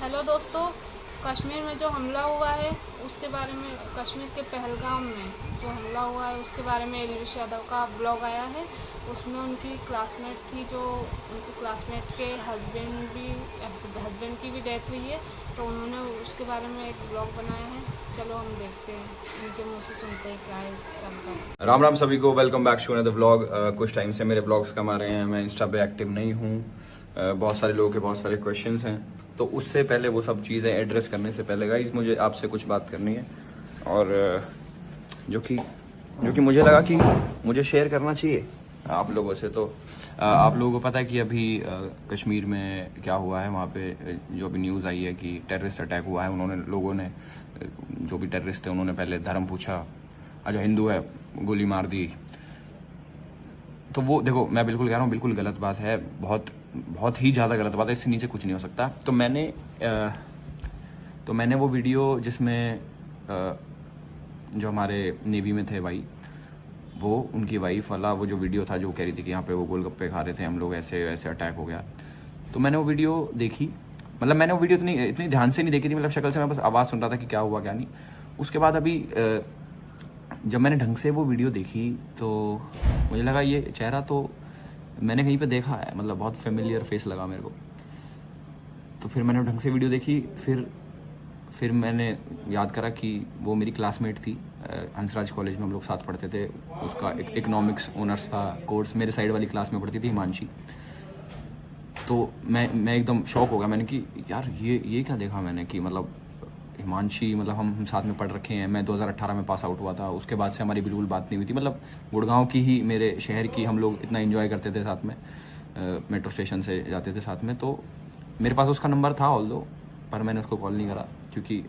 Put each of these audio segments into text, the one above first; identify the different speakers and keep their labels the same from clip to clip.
Speaker 1: Hello दोस्तों, कश्मीर में जो हमला हुआ है उसके बारे में, कश्मीर के पहलगाम में जो हमला हुआ है उसके बारे में एलविश यादव का ब्लॉग आया है। उसमें उनकी क्लासमेट थी, जो उनकी क्लासमेट के हस्बैंड की भी डेथ हुई है, तो उन्होंने उसके बारे में एक ब्लॉग बनाया है। चलो हम देखते हैं, उनके मुँह से सुनते हैं क्या है चलता है।
Speaker 2: राम राम सभी को, welcome back to another vlog. कुछ टाइम से मेरे ब्लॉग्स कम आ रहे हैं, मैं इंस्टा पे एक्टिव नहीं हूँ। बहुत सारे लोगों के बहुत सारे क्वेश्चंस हैं, तो उससे पहले वो सब चीज़ें एड्रेस करने से पहले गाइस मुझे आपसे कुछ बात करनी है, और जो कि मुझे लगा कि मुझे शेयर करना चाहिए आप लोगों से। तो आप लोगों को पता है कि अभी कश्मीर में क्या हुआ है, वहाँ पे जो भी न्यूज़ आई है कि टेररिस्ट अटैक हुआ है। लोगों ने जो भी टेररिस्ट है उन्होंने पहले धर्म पूछा, जो हिंदू है गोली मार दी। तो वो देखो, मैं बिल्कुल कह रहा हूँ, बिल्कुल गलत बात है, बहुत ही ज़्यादा गलत बात है, इससे नीचे कुछ नहीं हो सकता। तो मैंने वो वीडियो जिसमें जो हमारे नेवी में थे भाई, वो उनकी वाइफ वाला वो जो वीडियो था, जो कह रही थी कि यहाँ पे वो गोलगप्पे खा रहे थे हम लोग, ऐसे ऐसे अटैक हो गया। तो मैंने वो वीडियो देखी, मतलब मैंने वो वीडियो इतनी ध्यान से नहीं देखी थी, मतलब शक्ल से मैं बस आवाज़ सुन रहा था कि क्या हुआ क्या नहीं। उसके बाद अभी जब मैंने ढंग से वो वीडियो देखी तो मुझे लगा ये चेहरा तो मैंने कहीं पे देखा है, मतलब बहुत फेमिलियर फेस लगा मेरे को। तो फिर मैंने ढंग से वीडियो देखी, फिर मैंने याद करा कि वो मेरी क्लासमेट थी। हंसराज कॉलेज में हम लोग साथ पढ़ते थे, उसका इकोनॉमिक्स ऑनर्स था कोर्स, मेरे साइड वाली क्लास में पढ़ती थी हिमांशी। तो मैं एकदम शॉक हो गया, मैंने कि यार ये क्या देखा मैंने कि मतलब हिमांशी, मतलब हम साथ में पढ़ रखे हैं। मैं 2018 में पास आउट हुआ था, उसके बाद से हमारी बिल्कुल बात नहीं हुई थी। मतलब गुड़गांव की ही, मेरे शहर की, हम लोग इतना एंजॉय करते थे साथ में, मेट्रो स्टेशन से जाते थे साथ में। तो मेरे पास उसका नंबर था ऑल्दो, पर मैंने उसको कॉल नहीं करा, क्योंकि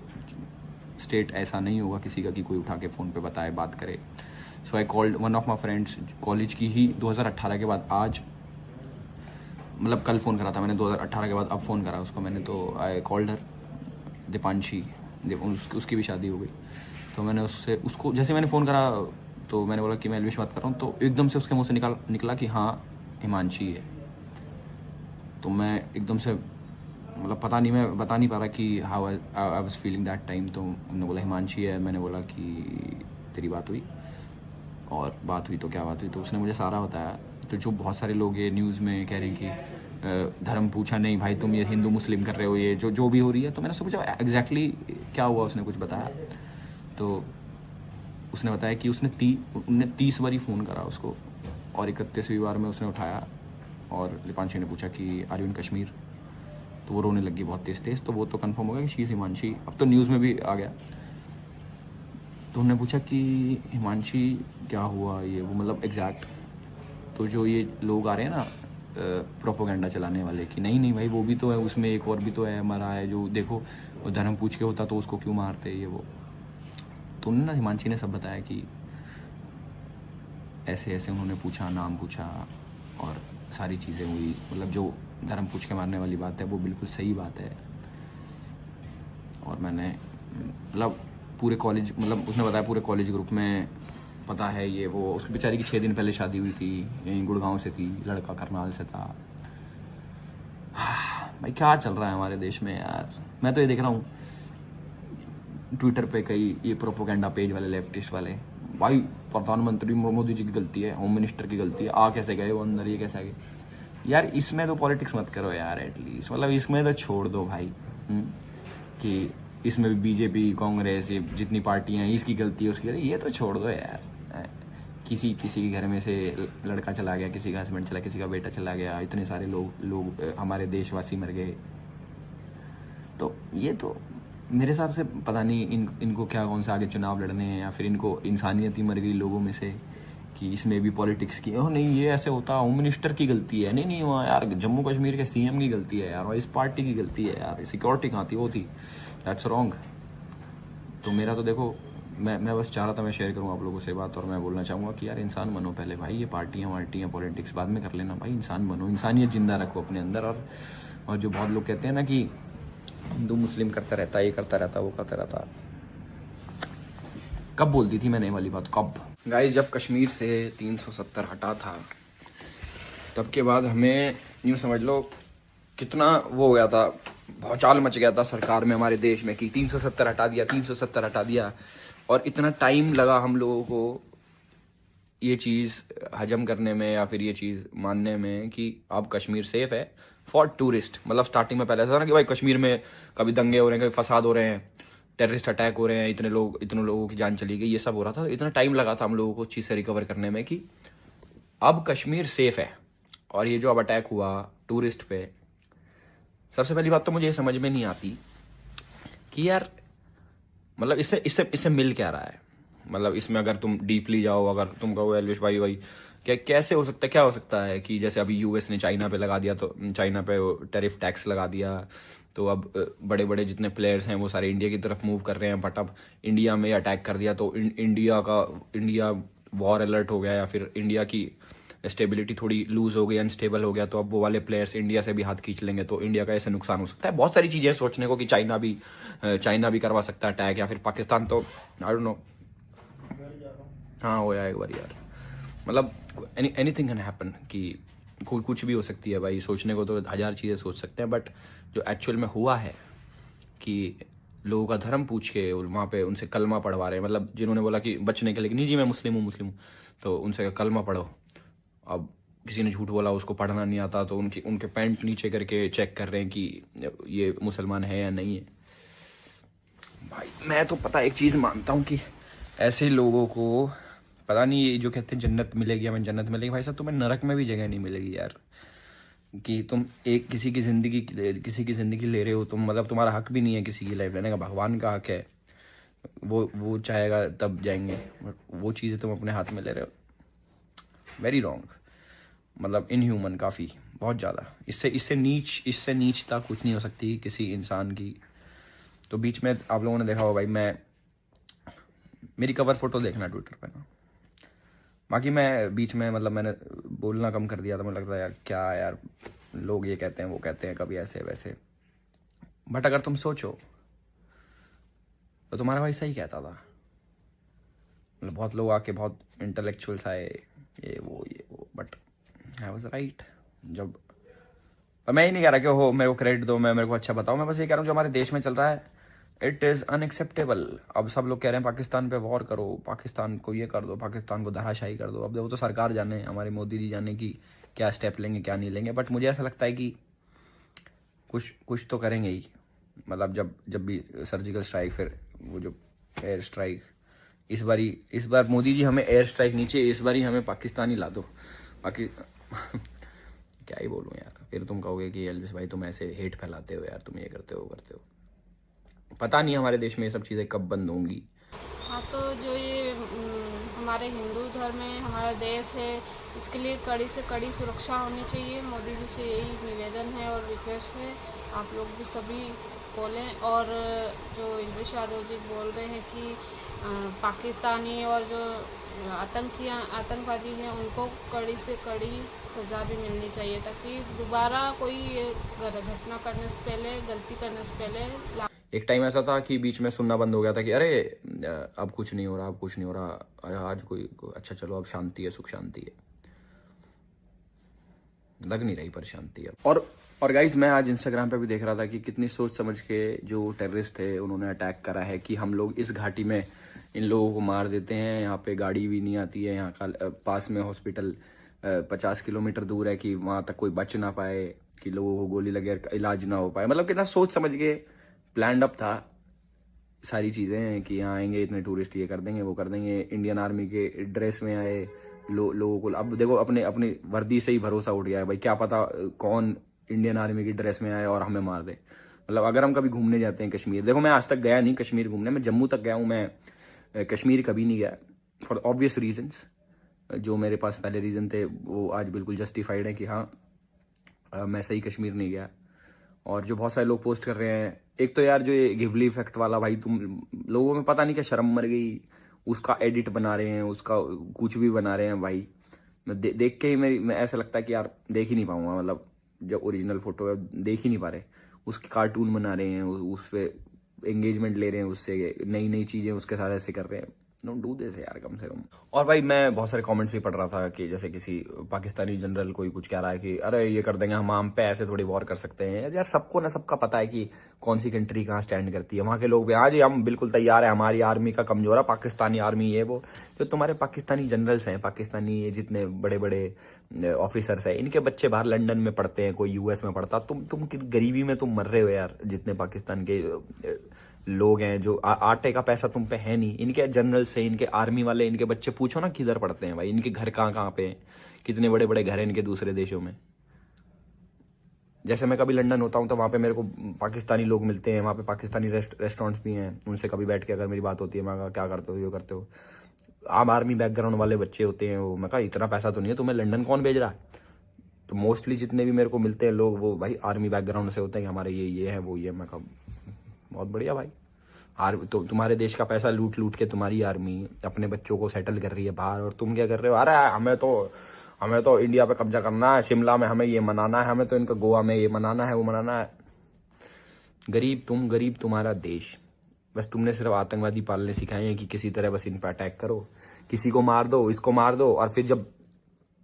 Speaker 2: स्टेट ऐसा नहीं होगा किसी का कि कोई उठा के फ़ोन पे बताए, बात करे। So I called one of my friends, college की ही, 2018 के बाद आज, मतलब कल फ़ोन करा था मैंने, 2018 के बाद अब फ़ोन करा उसको मैंने। तो आई कॉल्ड हर, दीपांशी, उसकी भी शादी हो गई। तो मैंने उसको जैसे मैंने फ़ोन करा तो मैंने बोला कि मैं एलविश बात कर रहा हूँ, तो एकदम से उसके मुंह से निकला कि हाँ हिमांशी है। तो मैं एकदम से, मतलब पता नहीं, मैं बता नहीं पा रहा कि how I was feeling that time. तो उन्होंने बोला हिमांशी है, मैंने बोला कि तेरी बात हुई, और बात हुई तो क्या बात हुई, तो उसने मुझे सारा बताया। तो जो बहुत सारे लोग ये न्यूज़ में कह रहे हैं कि धर्म पूछा नहीं भाई, तुम ये हिंदू मुस्लिम कर रहे हो, ये जो भी हो रही है। तो मैंने उससे पूछा एग्जैक्टली क्या हुआ, उसने कुछ बताया। तो उसने बताया कि उनने 30 बारी फ़ोन करा उसको, और 31वीं बार में उसने उठाया, और दीपांशी ने पूछा कि आर यू इन कश्मीर। तो वो रोने लगी बहुत तेज़। तो वो तो कंफर्म हो गया कि शी इज़ हिमांशी, अब तो न्यूज़ में भी आ गया। तो उन्होंने पूछा कि हिमांशी क्या हुआ, ये वो, मतलब एग्जैक्ट। तो जो ये लोग आ रहे हैं ना प्रोपोगेंडा चलाने वाले, कि नहीं भाई वो भी तो है, उसमें एक और भी तो है, मरा है, जो देखो वो धर्म पूछ के होता तो उसको क्यों मारते, ये वो। तो उन्होंने ना, हिमांशी ने सब बताया कि ऐसे ऐसे उन्होंने पूछा, नाम पूछा, और सारी चीज़ें हुई। मतलब जो धर्म पूछ के मारने वाली बात है वो बिल्कुल सही बात है। और मैंने, मतलब पूरे कॉलेज, मतलब उसने बताया पूरे कॉलेज ग्रुप में पता है ये वो। उसकी बेचारी की 6 दिन पहले शादी हुई थी, यहीं गुड़गांव से थी, लड़का करनाल से था। भाई क्या चल रहा है हमारे देश में यार। मैं तो ये देख रहा हूँ ट्विटर पे कई ये प्रोपोगेंडा पेज वाले, लेफ्टिस्ट वाले, भाई प्रधानमंत्री मोदी जी की गलती है, होम मिनिस्टर की गलती है, आ कैसे गए वो अंदर, ये कैसे आ गए। यार इसमें तो पॉलिटिक्स मत करो यार एटलीस्ट, मतलब इसमें तो छोड़ दो भाई। कि इसमें भी बीजेपी, कांग्रेस, ये जितनी पार्टियां हैं, इसकी गलती है, उसकी गलती, ये तो छोड़ दो यार। किसी के घर में से लड़का चला गया, किसी का हस्बैंड चला, किसी का बेटा चला गया, इतने सारे लोग हमारे देशवासी मर गए। तो ये तो मेरे हिसाब से पता नहीं इनको क्या, कौन सा आगे चुनाव लड़ने हैं, या फिर इनको इंसानियत ही मर गई लोगों में से कि इसमें भी पॉलिटिक्स की। ओह नहीं, ये ऐसे होता, होम मिनिस्टर की गलती है, नहीं वहाँ यार जम्मू कश्मीर के सीएम की गलती है यार, और इस पार्टी की गलती है यार, सिक्योरिटी कहाँ थी, वो थी, दैट्स रॉन्ग। तो मेरा तो देखो, मैं बस चाह रहा था मैं शेयर करूँ आप लोगों से बात, और मैं बोलना चाहूँगा कि यार इंसान बनो पहले भाई, ये पार्टियाँ पॉलिटिक्स बाद में कर लेना भाई, इंसान बनो, इंसानियत जिंदा रखो अपने अंदर। और जो बहुत लोग कहते हैं ना कि हिंदू मुस्लिम करता रहता, ये करता रहता, वो करता रहता, कब बोलती थी मैंने ये वाली बात, कब? गाइस जब कश्मीर से 370 हटा था, तब के बाद हमें यूँ समझ लो कितना वो हो गया था, भौचाल मच गया था सरकार में हमारे देश में कि 370 हटा दिया, 370 हटा दिया। और इतना टाइम लगा हम लोगों को ये चीज़ हजम करने में या फिर ये चीज़ मानने में कि अब कश्मीर सेफ है फॉर टूरिस्ट। मतलब स्टार्टिंग में पहले ऐसा था ना कि भाई कश्मीर में कभी दंगे हो रहे हैं, कभी फसाद हो रहे हैं, टेररिस्ट अटैक हो रहे हैं, इतने लोगों की जान चली गई, ये सब हो रहा था। इतना टाइम लगा था हम लोगों को चीज़ से रिकवर करने में कि अब कश्मीर सेफ है। और ये जो अब अटैक हुआ टूरिस्ट पे, सबसे पहली बात तो मुझे ये समझ में नहीं आती कि यार मतलब इससे इससे इससे मिल क्या रहा है। मतलब इसमें अगर तुम डीपली जाओ, अगर तुम कहो एलविश भाई कैसे हो सकता है, क्या हो सकता है कि जैसे अभी यूएस ने चाइना पे लगा दिया, तो चाइना पे टैरिफ टैक्स लगा दिया, तो अब बड़े बड़े जितने प्लेयर्स हैं वो सारे इंडिया की तरफ मूव कर रहे हैं। बट अब इंडिया में अटैक कर दिया तो इंडिया वॉर अलर्ट हो गया, या फिर इंडिया की स्टेबिलिटी थोड़ी लूज हो गई, अनस्टेबल हो गया, तो अब वो वाले प्लेयर्स इंडिया से भी हाथ खींच लेंगे, तो इंडिया का ऐसे नुकसान हो सकता है। बहुत सारी चीजें सोचने को कि चाइना भी करवा सकता है अटैक, या फिर पाकिस्तान, तो आई डोंट नो। हाँ हो जाएगा एक बार यार, मतलब एनीथिंग कैन हैपन कि कुछ भी हो सकती है भाई। सोचने को तो हजार चीजें सोच सकते हैं, बट जो एक्चुअल में हुआ है कि लोगों का धर्म पूछ के वहाँ पे उनसे कलमा पढ़वा रहे हैं। मतलब जिन्होंने बोला कि बचने के लिए नहीं जी मैं मुस्लिम हूँ, तो उनसे कलमा पढ़ो। अब किसी ने झूठ बोला, उसको पढ़ना नहीं आता, तो उनके पैंट नीचे करके चेक कर रहे हैं कि ये मुसलमान है या नहीं है। भाई मैं तो पता एक चीज़ मानता हूँ कि ऐसे लोगों को पता नहीं, ये जो कहते हैं जन्नत मिलेगी, हमें जन्नत मिलेगी, भाई साहब तुम्हें नरक में भी जगह नहीं मिलेगी यार। कि तुम एक किसी की ज़िंदगी ले रहे हो तुम, मतलब तुम्हारा हक भी नहीं है किसी की लाइफ लेने का, भगवान का हक है, वो चाहेगा तब जाएंगे, वो चीज़ें तुम अपने हाथ में ले रहे हो। वेरी रॉन्ग, मतलब इनह्यूमन, काफ़ी बहुत ज़्यादा। इससे नीचता कुछ नहीं हो सकती किसी इंसान की। तो बीच में आप लोगों ने देखा होगा भाई, मेरी कवर फोटो देखना ट्विटर पे ना, बाकी मैं बीच में मतलब मैंने बोलना कम कर दिया था। मुझे लगता है यार क्या यार, लोग ये कहते हैं वो कहते हैं, कभी ऐसे वैसे। बट अगर तुम सोचो तो तुम्हारा भाई सही कहता था। मतलब बहुत लोग आके बहुत इंटेलेक्चुअल्स आए, ये वो, बट आई वाज राइट। जब और मैं ही नहीं कह रहा कि हो मेरे को क्रेडिट दो, मैं मेरे को अच्छा बताओ, मैं बस ये कह रहा हूँ जो हमारे देश में चल रहा है इट इज़ अनएक्सेप्टेबल। अब सब लोग कह रहे हैं पाकिस्तान पे वॉर करो, पाकिस्तान को ये कर दो, पाकिस्तान को धराशायी कर दो। अब वो तो सरकार जाने, हमारे मोदी जी जाने की क्या स्टेप लेंगे क्या नहीं लेंगे। बट मुझे ऐसा लगता है कि कुछ तो करेंगे ही। मतलब जब भी सर्जिकल स्ट्राइक, फिर वो जो एयर स्ट्राइक, इस बार मोदी जी हमें एयर स्ट्राइक नीचे, इस बार ही हमें पाकिस्तान ही ला दो। बाकी क्या ही बोलूँ यार, फिर तुम कहोगे कि एल्विस भाई तुम ऐसे हेट फैलाते हो यार, तुम ये करते हो। पता नहीं हमारे देश में ये सब चीज़ें कब बंद होंगी।
Speaker 1: हाँ, तो जो ये हमारे हिंदू धर्म है, हमारा देश है, इसके लिए कड़ी से कड़ी सुरक्षा होनी चाहिए। मोदी जी से यही निवेदन है और रिक्वेस्ट है, आप लोग भी सभी बोलें। और जो एल्विश यादव जी बोल रहे हैं कि पाकिस्तानी और जो आतंकवादी हैं उनको कड़ी से कड़ी सज़ा भी मिलनी चाहिए, ताकि दोबारा कोई घटना करने से पहले, गलती करने से पहले।
Speaker 2: एक टाइम ऐसा था कि बीच में सुनना बंद हो गया था कि अरे अब कुछ नहीं हो रहा, अरे आज कोई अच्छा चलो अब शांति है, सुख शांति है। लग नहीं रही पर शांति अब। और गाइज मैं आज इंस्टाग्राम पे भी देख रहा था कि कितनी सोच समझ के जो टेररिस्ट थे उन्होंने अटैक करा है कि हम लोग इस घाटी में इन लोगों को मार देते हैं, यहाँ पे गाड़ी भी नहीं आती है, यहाँ का पास में हॉस्पिटल 50 किलोमीटर दूर है कि वहाँ तक कोई बच ना पाए, कि लोगों को गोली लगे इलाज ना हो पाए। मतलब कितना सोच समझ के प्लान्ड अप था सारी चीज़ें कि यहाँ आएंगे इतने टूरिस्ट, ये कर देंगे वो कर देंगे। इंडियन आर्मी के ड्रेस में आए लोगों को, अब देखो अपनी वर्दी से ही भरोसा उठ गया है भाई, क्या पता कौन इंडियन आर्मी की ड्रेस में आए और हमें मार दे। मतलब अगर हम कभी घूमने जाते हैं कश्मीर, देखो मैं आज तक गया नहीं कश्मीर घूमने, मैं जम्मू तक गया हूँ, मैं कश्मीर कभी नहीं गया फॉर ऑब्वियस रीजन्स। जो मेरे पास पहले रीज़न थे वो आज बिल्कुल जस्टिफाइड है कि हाँ मैं सही कश्मीर नहीं गया। और जो बहुत सारे लोग पोस्ट कर रहे हैं, एक तो यार जो ये घिबली इफेक्ट वाला, भाई तुम लोगों में पता नहीं क्या शर्म मर गई, उसका एडिट बना रहे हैं, उसका कुछ भी बना रहे हैं भाई। मैं देख के ही मैं ऐसा लगता है कि यार देख ही नहीं पाऊंगा। मतलब जो ओरिजिनल फोटो है देख ही नहीं पा रहे, उसके कार्टून बना रहे हैं, उस पर एंगेजमेंट ले रहे हैं, उससे नई नई चीज़ें उसके साथ ऐसे कर रहे हैं। डोंट डू दिस यार, कम से कम। और भाई मैं बहुत सारे कमेंट्स भी पढ़ रहा था कि जैसे किसी पाकिस्तानी जनरल कोई कुछ कह रहा है कि अरे ये कर देंगे, हम पे ऐसे थोड़ी वॉर कर सकते हैं। यार सबको ना, सबका पता है कि कौन सी कंट्री कहाँ स्टैंड करती है। वहाँ के लोग भी हाँ जी हम बिल्कुल तैयार है, हमारी आर्मी का कमजोर है, पाकिस्तानी आर्मी ये वो। जो तुम्हारे पाकिस्तानी जनरल्स हैं, पाकिस्तानी जितने बड़े बड़े ऑफिसर्स हैं, इनके बच्चे बाहर लंदन में पढ़ते हैं, कोई यूएस में पढ़ता। तुम गरीबी में तुम मर रहे हो यार। जितने पाकिस्तान के लोग हैं जो आटे का पैसा तुम पे है नहीं, इनके जनरल से, इनके आर्मी वाले, इनके बच्चे पूछो ना किधर पढ़ते हैं भाई। इनके घर कहाँ पे हैं, कितने बड़े बड़े घर हैं इनके दूसरे देशों में। जैसे मैं कभी लंदन होता हूँ तो वहाँ पे मेरे को पाकिस्तानी लोग मिलते हैं, वहाँ पे पाकिस्तानी रेस्टोरेंट्स भी हैं। उनसे कभी बैठ के अगर मेरी बात होती है, मैं कहा क्या करते हो, ये करते हो। आम आर्मी बैकग्राउंड वाले बच्चे होते हैं वो। मैं कहा इतना पैसा तो नहीं है तुम्हें, लंदन कौन भेज रहा है। तो मोस्टली जितने भी मेरे को मिलते हैं लोग, वो भाई आर्मी बैकग्राउंड से होते हैं, हमारे ये है वो ये। मैं कहा बहुत बढ़िया भाई, तो तुम्हारे देश का पैसा लूट लूट के तुम्हारी आर्मी अपने बच्चों को सेटल कर रही है बाहर, और तुम क्या कर रहे हो। अरे हमें तो इंडिया पे कब्जा करना है, शिमला में हमें ये मनाना है, हमें तो इनका गोवा में ये मनाना है, वो मनाना है। गरीब तुम्हारा देश। बस तुमने सिर्फ आतंकवादी पालने सिखाए हैं कि किसी तरह बस इन पर अटैक करो, किसी को मार दो, इसको मार दो। और फिर जब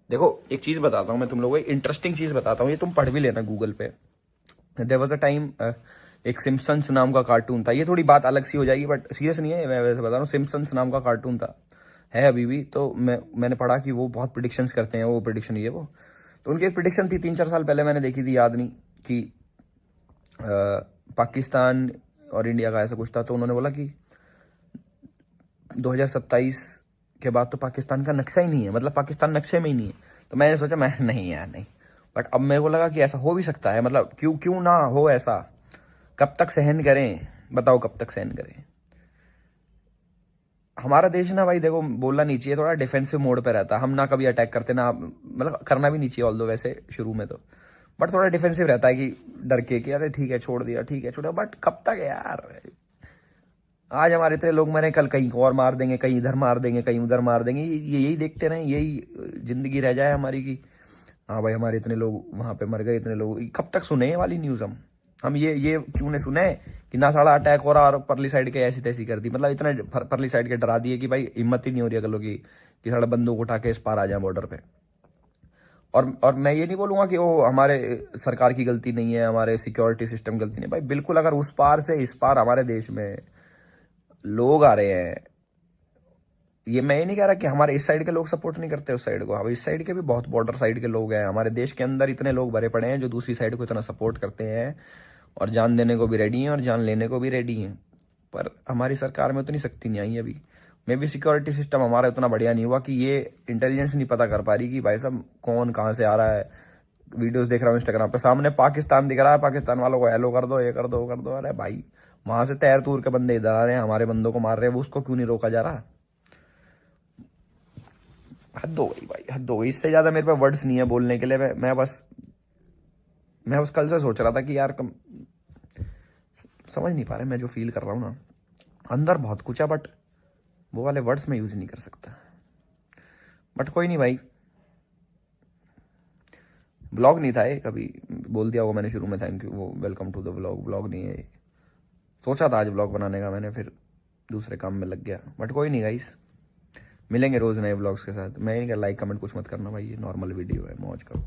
Speaker 2: देखो एक चीज बताता हूँ मैं तुम लोगों को, इंटरेस्टिंग चीज बताता हूँ, ये तुम पढ़ भी लेना गूगल पे। देयर वाज अ टाइम, एक सिम्पसन्स नाम का कार्टून था। ये थोड़ी बात अलग सी हो जाएगी बट सीरियस नहीं है, मैं वैसे बता रहा हूँ। सिम्पसन्स नाम का कार्टून था, है अभी भी। तो मैंने पढ़ा कि वो बहुत प्रिडिक्शंस करते हैं, वो प्रिडिक्शन ये वो। तो उनकी एक प्रिडिक्शन थी 3-4 साल पहले, मैंने देखी थी, याद नहीं, कि पाकिस्तान और इंडिया का ऐसा कुछ था। तो उन्होंने बोला कि 2027 के बाद तो पाकिस्तान का नक्शा ही नहीं है, मतलब पाकिस्तान नक्शे में ही नहीं है। तो मैंने सोचा मैं नहीं यार नहीं, बट अब मेरे को लगा कि ऐसा हो भी सकता है। मतलब क्यों ना हो ऐसा। कब तक सहन करें बताओ, कब तक सहन करें। हमारा देश ना भाई देखो, बोलना नहीं चाहिए, थोड़ा डिफेंसिव मोड पे रहता है। हम ना कभी अटैक करते ना, मतलब करना भी नहीं चाहिए ऑल्दो वैसे शुरू में तो, बट थोड़ा डिफेंसिव रहता है कि डर के कि अरे ठीक है छोड़ दिया, ठीक है छोड़ा। बट कब तक है यार। आज हमारे इतने लोग मरे, कल कहीं को और मार देंगे, कहीं इधर मार देंगे, कहीं उधर मार देंगे। यही देखते रहें, यही जिंदगी रह जाए हमारी कि हाँ भाई हमारे इतने लोग वहां पे मर गए, इतने लोग। कब तक सुने ये वाली न्यूज हम ये क्यों नहीं सुने कि ना साड़ा अटैक हो रहा और परली साइड के ऐसी तैसी कर दी। मतलब इतना परली साइड के डरा दिए कि भाई हिम्मत ही नहीं हो रही अगलों की कि साड़ा बंदूक उठा के इस पार आ जाए बॉर्डर पे। और मैं ये नहीं बोलूंगा कि वो हमारे सरकार की गलती नहीं है, हमारे सिक्योरिटी सिस्टम गलती नहीं भाई। बिल्कुल, अगर उस पार से इस पार हमारे देश में लोग आ रहे हैं, ये मैं ये नहीं कह रहा कि हमारे इस साइड के लोग सपोर्ट नहीं करते उस साइड को। हम इस साइड के भी बहुत बॉर्डर साइड के लोग हैं। हमारे देश के अंदर इतने लोग भरे पड़े हैं जो दूसरी साइड को इतना सपोर्ट करते हैं और जान देने को भी रेडी हैं और जान लेने को भी रेडी हैं। पर हमारी सरकार में उतनी सख्ती नहीं आई अभी। मे भी सिक्योरिटी सिस्टम हमारा उतना बढ़िया नहीं हुआ कि ये इंटेलिजेंस नहीं पता कर पा रही कि भाई साहब कौन कहाँ से आ रहा है। वीडियोस देख रहा हूँ इंस्टाग्राम पे, सामने पाकिस्तान दिख रहा है, पाकिस्तान वालों को हेलो कर दो, ये कर दो, वो कर दो। अरे भाई वहां से तैर तूर के बंदे इधर आ रहे हैं, हमारे बंदों को मार रहे हैं, वो उसको क्यों नहीं रोका जा रहा। हद हो गई भाई, हद हो गई। इससे ज्यादा मेरे पे वर्ड्स नहीं है बोलने के लिए। मैं बस कल से सोच रहा था कि यार समझ नहीं पा रहे मैं जो फील कर रहा हूँ ना, अंदर बहुत कुछ है बट वो वाले वर्ड्स में यूज नहीं कर सकता। बट कोई नहीं भाई, व्लॉग नहीं था ये, कभी बोल दिया वो मैंने शुरू में, थैंक यू, वो वेलकम टू द व्लॉग नहीं है। सोचा था आज व्लॉग बनाने का मैंने, फिर दूसरे काम में लग गया। बट कोई नहीं गाइस, मिलेंगे रोज नए व्लॉग्स के साथ। मैं नहीं कर लाइक कमेंट कुछ मत करना भाई, ये नॉर्मल वीडियो है, मौज करो।